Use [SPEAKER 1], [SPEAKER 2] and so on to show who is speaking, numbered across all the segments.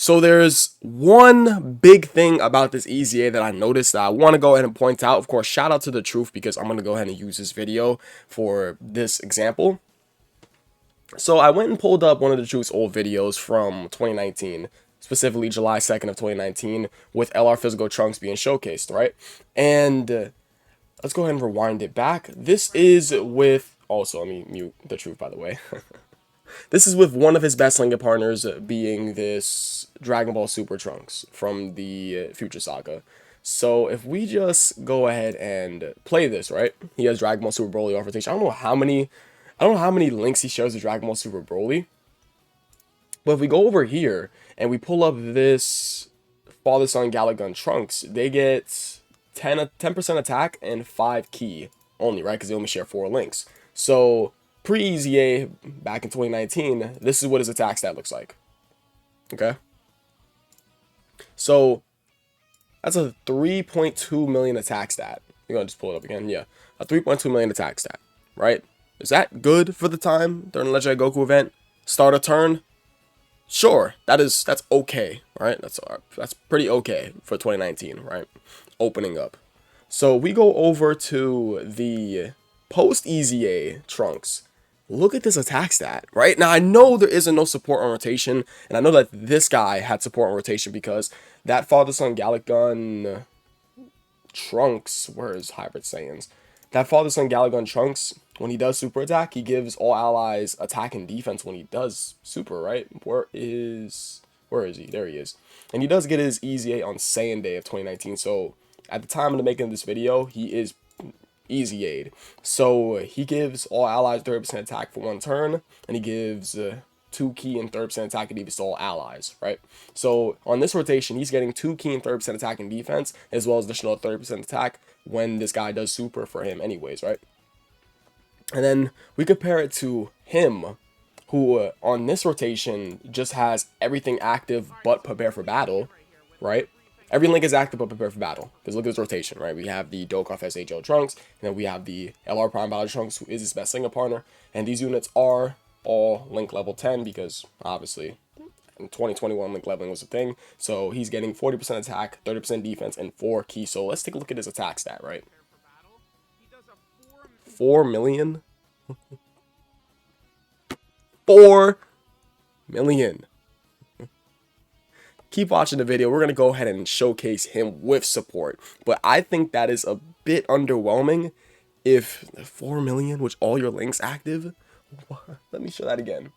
[SPEAKER 1] So there's one big thing about this EZA that I noticed that I want to go ahead and point out. Of course, shout out to the truth because I'm going to go ahead and use this video for this example. So I went and pulled up one of the truth's old videos from 2019, specifically July 2nd of 2019, with LR physical trunks being showcased, right? And let's go ahead and rewind it back. This is with, also let me mute the truth by the way. This is with one of his best linking partners being this Dragon Ball Super Trunks from the Future Saga. So if we just go ahead and play this, right? He has Dragon Ball Super Broly off rotation. I don't know how many links he shows of Dragon Ball Super Broly. But if we go over here and we pull up this Father Son Galagun Trunks, they get 10% attack and 5 key only, right? Because they only share 4 links. So Pre-EZA back in 2019, this is what his attack stat looks like. Okay. So that's a 3.2 million attack stat. You're going to just pull it up again. Yeah. A 3.2 million attack stat, right? Is that good for the time during the Legendary Goku event? Start a turn? Sure. That's okay, right? That's pretty okay for 2019, right? Opening up. So we go over to the Post-EZA Trunks. Look at this attack stat, right? Now, I know there isn't no support on rotation, and I know that this guy had support on rotation because that Father Son Galagun Trunks, where is Hybrid Saiyans? That Father Son Galagun Trunks, when he does super attack, he gives all allies attack and defense when he does super, right? Where is he? There he is. And he does get his EZA on Saiyan Day of 2019, so at the time of the making of this video, he is EZA'd. So he gives all allies 30% attack for 1 turn, and he gives 2 key and 30% attack and defense to all allies, right? So on this rotation, he's getting 2 key and 30% attack and defense, as well as additional 30% attack when this guy does super for him anyways, right? And then we compare it to him, who on this rotation just has everything active but prepare for battle, right? Every link is active but prepare for battle. Because look at this rotation, right? We have the Dokkan SHL Trunks, and then we have the LR Prime Battle Trunks, who is his best linker partner. And these units are all link level 10 because obviously in 2021 link leveling was a thing. So he's getting 40% attack, 30% defense, and 4 key. So let's take a look at his attack stat, right? 4 million? 4 million. Keep watching the video. We're going to go ahead and showcase him with support. But I think that is a bit underwhelming if 4 million, with all your links active. Let me show that again.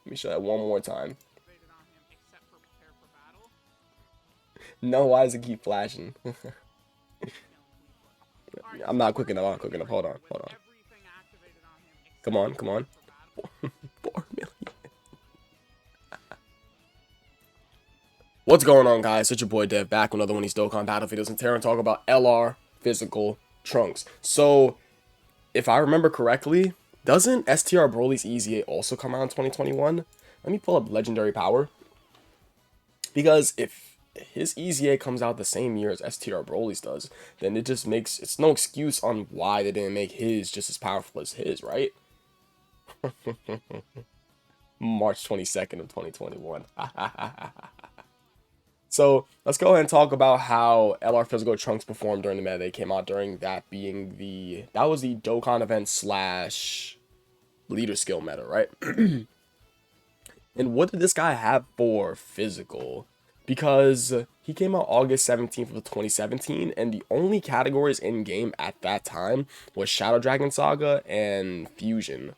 [SPEAKER 1] Let me show that one more time. No, why does it keep flashing? I'm not quick enough. Hold on. Come on. 4 million. What's going on, guys? It's your boy Dev back with another one of these Dokkan battle videos, and today we're talking about LR physical trunks. So, if I remember correctly, doesn't STR Broly's EZA also come out in 2021? Let me pull up Legendary Power. Because if his EZA comes out the same year as STR Broly's does, then it just makes, it's no excuse on why they didn't make his just as powerful as his, right? March 22nd of 2021. So let's go ahead and talk about how LR Physical Trunks performed during the meta they came out during, that being that was the Dokkan event / leader skill meta, right? And what did this guy have for physical? Because he came out August 17th of 2017, and the only categories in game at that time was Shadow Dragon Saga and Fusion.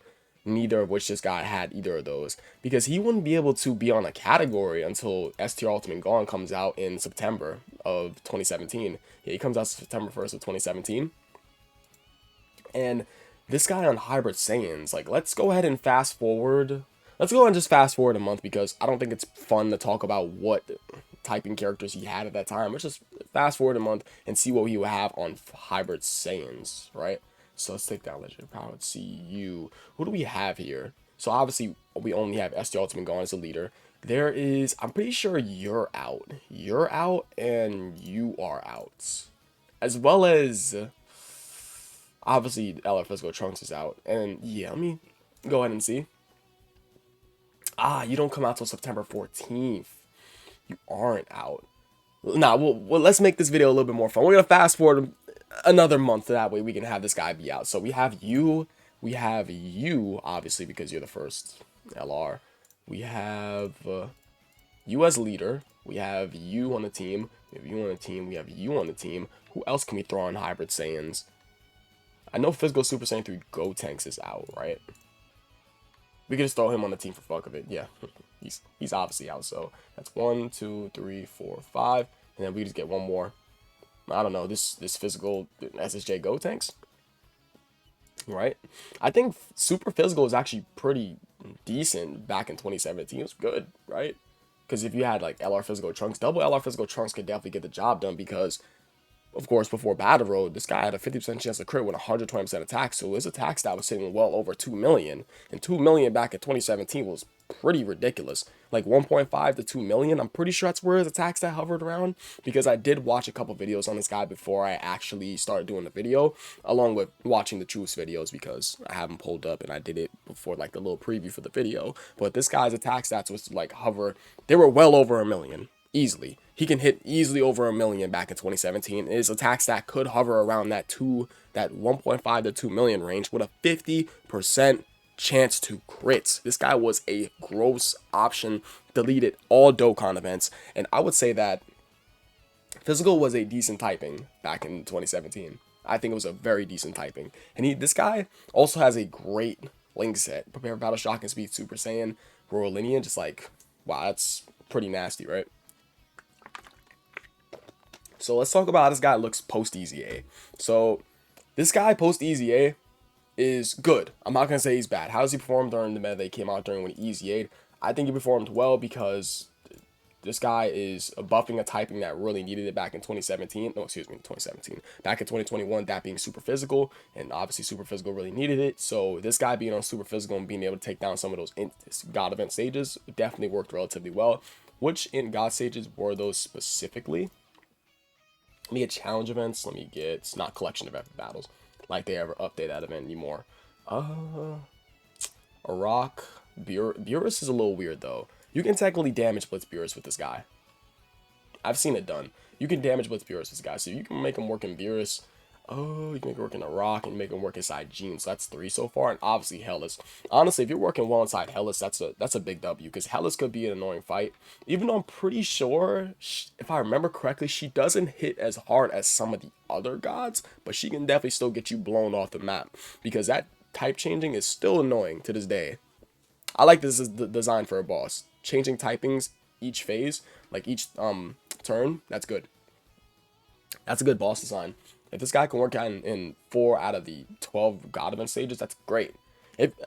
[SPEAKER 1] Neither of which this guy had either of those, because he wouldn't be able to be on a category until STR Ultimate Gone comes out in September of 2017. Yeah, he comes out September 1st of 2017. And this guy on Hybrid Saiyans, like, let's go ahead and fast forward. Let's go ahead and just fast forward a month, because I don't think it's fun to talk about what typing characters he had at that time. Let's just fast forward a month and see what he would have on Hybrid Saiyans, right? So let's take down Legendary Power. Let's see you. Who do we have here? So obviously we only have STR Ultimate Gone as a leader. There is, I'm pretty sure you're out. You're out and you are out. As well as, obviously LR Physical Trunks is out. And yeah, let me go ahead and see. You don't come out till September 14th. You aren't out. Nah, well, let's make this video a little bit more fun. We're gonna fast forward another month, that way we can have this guy be out. So we have you, obviously, because you're the first LR. We have you as leader. We have you on the team. We have you on the team. We have you on the team. Who else can we throw on Hybrid Saiyans? I know Physical Super Saiyan 3 Gotenks is out, right? We can just throw him on the team for fuck of it. Yeah, he's obviously out. So that's 1, 2, 3, 4, 5, and then we just get one more. I don't know, this physical SSJ Gotenks, right? I think Super Physical was actually pretty decent back in 2017. It was good, right? Because if you had like LR Physical Trunks, double LR Physical Trunks could definitely get the job done, because of course, before Battle Road, this guy had a 50% chance to crit with 120% attack, so his attack stat was sitting well over 2 million. And 2 million back in 2017 was pretty ridiculous. Like 1.5 to 2 million, I'm pretty sure that's where his attack stat hovered around, because I did watch a couple videos on this guy before I actually started doing the video, along with watching the Truths videos, because I have them pulled up and I did it before, like the little preview for the video. But this guy's attack stats was like they were well over 1 million. Easily. He can hit easily over 1 million back in 2017. His attack stat could hover around that 1.5 to 2 million range with a 50% chance to crits. This guy was a gross option, deleted all Dokkan events, and I would say that Physical was a decent typing back in 2017. I think it was a very decent typing. And this guy also has a great link set. Prepare Battle Shock and Speed Super Saiyan, Royal Lineage. Just like, wow, that's pretty nasty, right? So let's talk about how this guy looks post-EZA. So this guy post-EZA is good. I'm not going to say he's bad. How does he perform during the meta they came out during when he EZA'd? I think he performed well, because this guy is buffing a typing that really needed it back in 2017. No, excuse me, 2017. Back in 2021, that being Super Physical, and obviously Super Physical really needed it. So this guy being on Super Physical and being able to take down some of those God event stages definitely worked relatively well. Which in God stages were those specifically? Let me get challenge events. Let me get not collection event battles, like they ever update that event anymore. A rock Beerus is a little weird though. You can technically damage Blitz Beerus with this guy. I've seen it done. You can damage Blitz Beerus with this guy, so you can make him work in Beerus. Oh, you can make it work in a rock and make him work inside Gene. So that's 3 so far, and obviously Hellas. Honestly, if you're working well inside Hellas, that's a big W, because Hellas could be an annoying fight. Even though I'm pretty sure, if I remember correctly, she doesn't hit as hard as some of the other gods, but she can definitely still get you blown off the map, because that type changing is still annoying to this day. I like this as the design for a boss. Changing typings each phase, like each turn, that's good. That's a good boss design. If this guy can work out in 4 out of the 12 God event stages, that's great.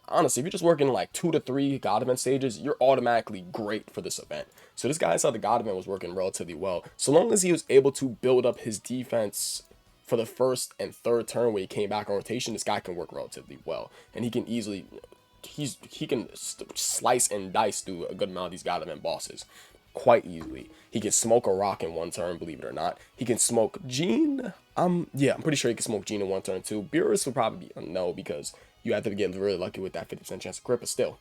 [SPEAKER 1] Honestly, if you're just working like 2 to 3 God event stages, you're automatically great for this event. So this guy saw the God event was working relatively well. So long as he was able to build up his defense for the first and third turn when he came back on rotation, this guy can work relatively well. And he can easily, he can slice and dice through a good amount of these God event bosses quite easily. He can smoke a rock in 1 turn, believe it or not. He can smoke Gene. Yeah, I'm pretty sure he can smoke Gene in 1 turn too. Beerus would probably be a no, because you have to get really lucky with that 50% chance of crit, but still,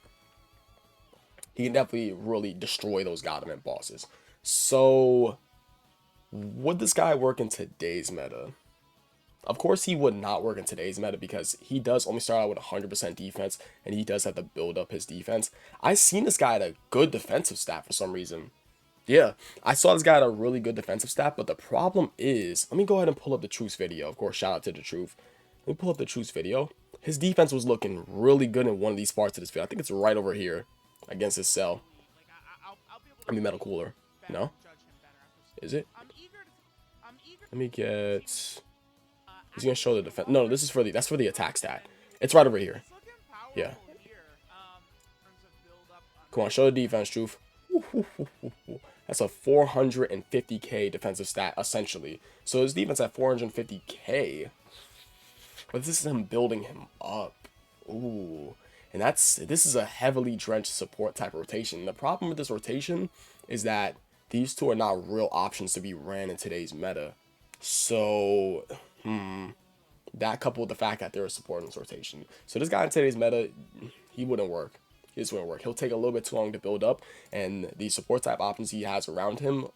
[SPEAKER 1] he can definitely really destroy those God event bosses. So would this guy work in today's meta? Of course he would not work in today's meta, because he does only start out with 100% defense, and he does have to build up his defense. I've seen this guy at a good defensive stat for some reason. Yeah, I saw this guy at a really good defensive stat, but the problem is, let me go ahead and pull up the Truth video. Of course, shout out to the Truth. Let me pull up the Truth video. His defense was looking really good in one of these parts of this video. I think it's right over here against his cell. I mean, Metal Cooler. No? Is it? Let me get... He's gonna show the defense. No, this is for that's for the attack stat. It's right over here. Yeah. Come on, show the defense, Truth. That's a 450k defensive stat, essentially. So his defense at 450k. But this is him building him up. Ooh. And this is a heavily drenched support type of rotation. The problem with this rotation is that these two are not real options to be ran in today's meta. So, that coupled with the fact that they're a support in this rotation. So this guy in today's meta, he wouldn't work. This won't work. He'll take a little bit too long to build up, and the support type options he has around him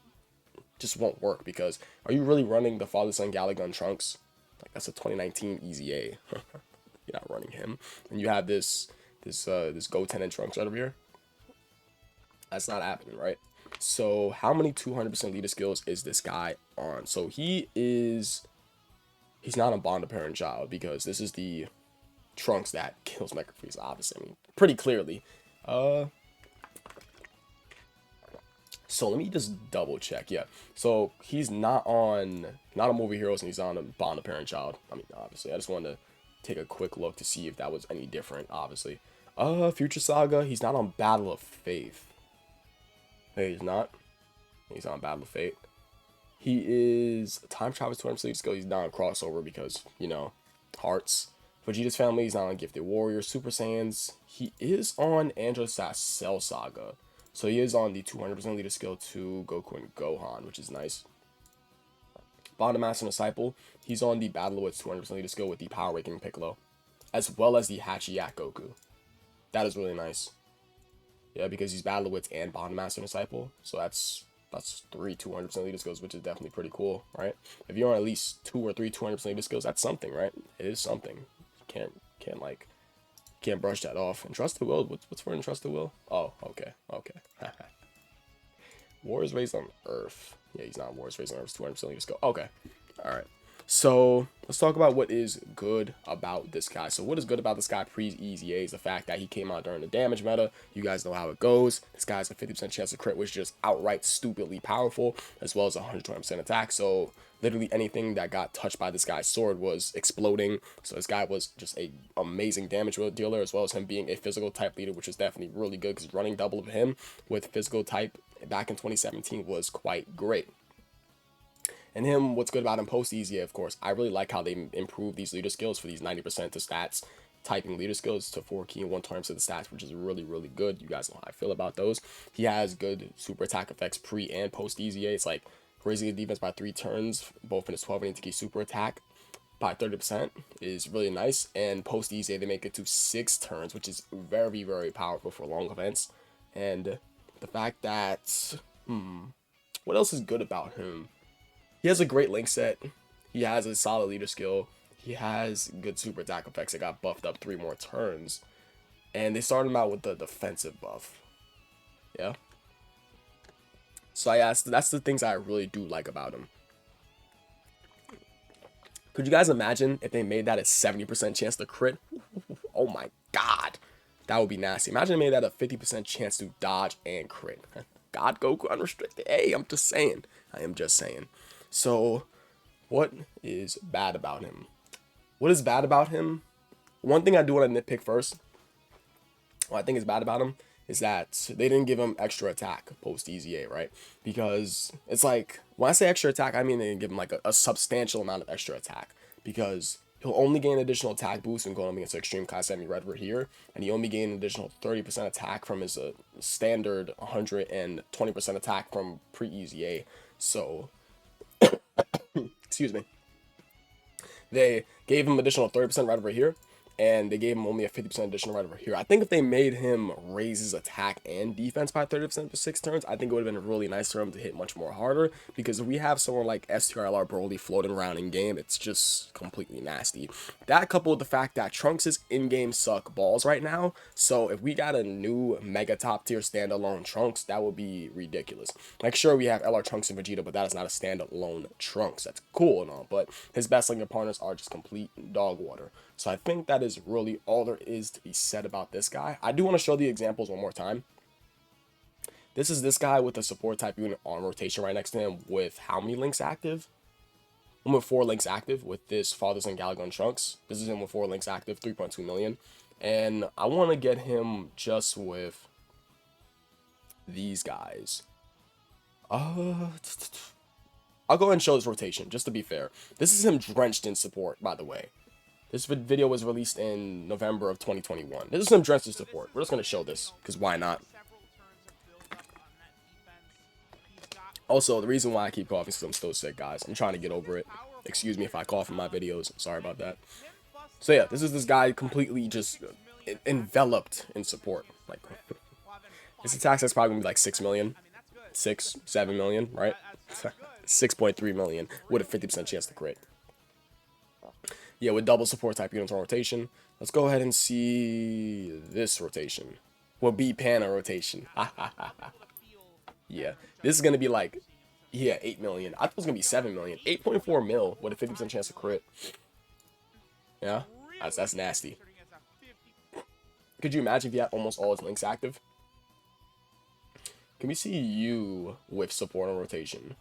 [SPEAKER 1] just won't work, because are you really running the Father Son Galagun Trunks? Like, that's a 2019 EZA. You're not running him. And you have this Goten and Trunks right over here. That's not happening, right? So how many 200% leader skills is this guy on? So he's not on Bond of Parent Child, because this is the Trunks that kills Mecha Freeze, obviously. I mean, pretty clearly. So let me just double check. Yeah. So he's not on Movie Heroes, and he's on a Bond of Parent Child. I mean, obviously. I just wanted to take a quick look to see if that was any different, obviously. Future Saga, he's not on Battle of Faith. Hey, he's not. He's on Battle of Fate. He is Time Travel's 200% leader skill. He's not on crossover because, you know, hearts. Vegeta's family, he's not on Gifted Warrior. Super Saiyans, he is on Androsas Cell Saga. So he is on the 200% leader skill to Goku and Gohan, which is nice. Bond of Master Disciple, he's on the Battle of Wits 200% leader skill with the Power Awakening Piccolo, as well as the Hachiyak Goku. That is really nice. Yeah, because he's Battle of Wits and Bond of Master Disciple. So that's 3 200% leader skills, which is definitely pretty cool, right? If you're on at least 2 or 3 200% leader skills, that's something, right? It is something. Can't brush that off. Entrusted Will, what's for Entrusted Will? Oh, okay. Wars Raised on Earth. Yeah, he's not Wars Raised on Earth. 200% leader skill. Okay, all right. So let's talk about what is good about this guy. So what is good about this guy pre-EZA is the fact that he came out during the damage meta. You guys know how it goes. This guy has a 50% chance to crit, which is just outright stupidly powerful, as well as 120% attack. So literally anything that got touched by this guy's sword was exploding. So this guy was just a amazing damage dealer, as well as him being a physical type leader, which is definitely really good, because running double of him with physical type back in 2017 was quite great. And him, what's good about him post-EZA, of course, I really like how they improved these leader skills for these 90% to stats typing leader skills to 4 key and 1 times to the stats, which is really, really good. You guys know how I feel about those. He has good super attack effects pre and post-EZA. It's like raising the defense by 3 turns, both in his 12 and 8 key super attack by 30% is really nice. And post-EZA, they make it to 6 turns, which is very, very powerful for long events. And the fact that, what else is good about him? He has a great link set. He has a solid leader skill. He has good super attack effects that got buffed up 3 more turns. And they started him out with the defensive buff. Yeah. So that's the things I really do like about him. Could you guys imagine if they made that a 70% chance to crit? Oh my god. That would be nasty. Imagine they made that a 50% chance to dodge and crit. God Goku unrestricted. Hey, I'm just saying. I am just saying. So, what is bad about him? What is bad about him? One thing I do want to nitpick first, what I think is bad about him, is that they didn't give him extra attack post-EZA, right? Because it's like, when I say extra attack, I mean they didn't give him like a substantial amount of extra attack. Because he'll only gain additional attack boost when going up against Extreme Class Enemy right over here. And he only gained an additional 30% attack from his standard 120% attack from pre-EZA. So, excuse me, they gave him additional 30% right over here, and they gave him only a 50% additional right over here. I think if they made him raise his attack and defense by 30% for 6 turns, I think it would have been really nice for him to hit much more harder, because if we have someone like STRLR Broly floating around in game, it's just completely nasty. That coupled with the fact that Trunks' in-game suck balls right now, so if we got a new mega top tier standalone Trunks, that would be ridiculous. Like, sure, we have LR Trunks and Vegeta, but that is not a standalone Trunks. That's cool and all, but his best linking partners are just complete dog water. So I think that is really all there is to be said about this guy. I do want to show the examples one more time. This is this guy with a support type unit on rotation right next to him with how many links active? One with 4 links active with this Fathers and Galagun Trunks. This is him with 4 links active, 3.2 million. And I want to get him just with these guys. I'll go ahead and show this rotation, just to be fair. This is him drenched in support, by the way. This video was released in November of 2021. This is him drenched in support. We're just going to show this, because why not? Also, the reason why I keep coughing is because I'm still sick, guys. I'm trying to get over it. Excuse me if I cough in my videos. Sorry about that. So yeah, this is this guy completely just enveloped in support. Like, his attack that's probably gonna be like 6 million, 6, 7 million, right? 6.3 million with a 50% chance to crit. Yeah, with double support type units on rotation. Let's go ahead and see this rotation. Will be Pana rotation. Yeah, this is gonna be like, yeah, 8 million. I thought it was gonna be 7 million. 8.4 mil with a 50% chance to crit. Yeah, that's nasty. Could you imagine if you had almost all his links active? Can we see you with support on rotation?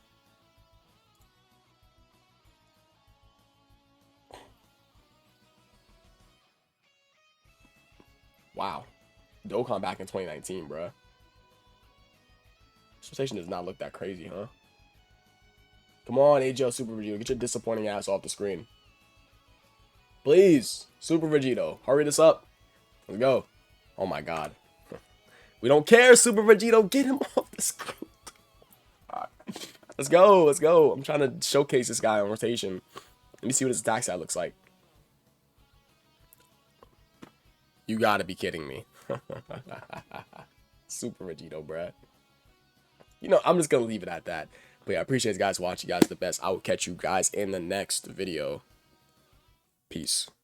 [SPEAKER 1] Wow. Dokkan back in 2019, bruh. This rotation does not look that crazy, huh? Come on, AGL Super Vegito. Get your disappointing ass off the screen. Please. Super Vegito. Hurry this up. Let's go. Oh my god. We don't care, Super Vegito. Get him off the screen. Let's go. Let's go. I'm trying to showcase this guy on rotation. Let me see what his attack stat looks like. You gotta be kidding me. Super Vegito, bruh. You know, I'm just gonna leave it at that. But yeah, I appreciate you guys watching. You guys are the best. I will catch you guys in the next video. Peace.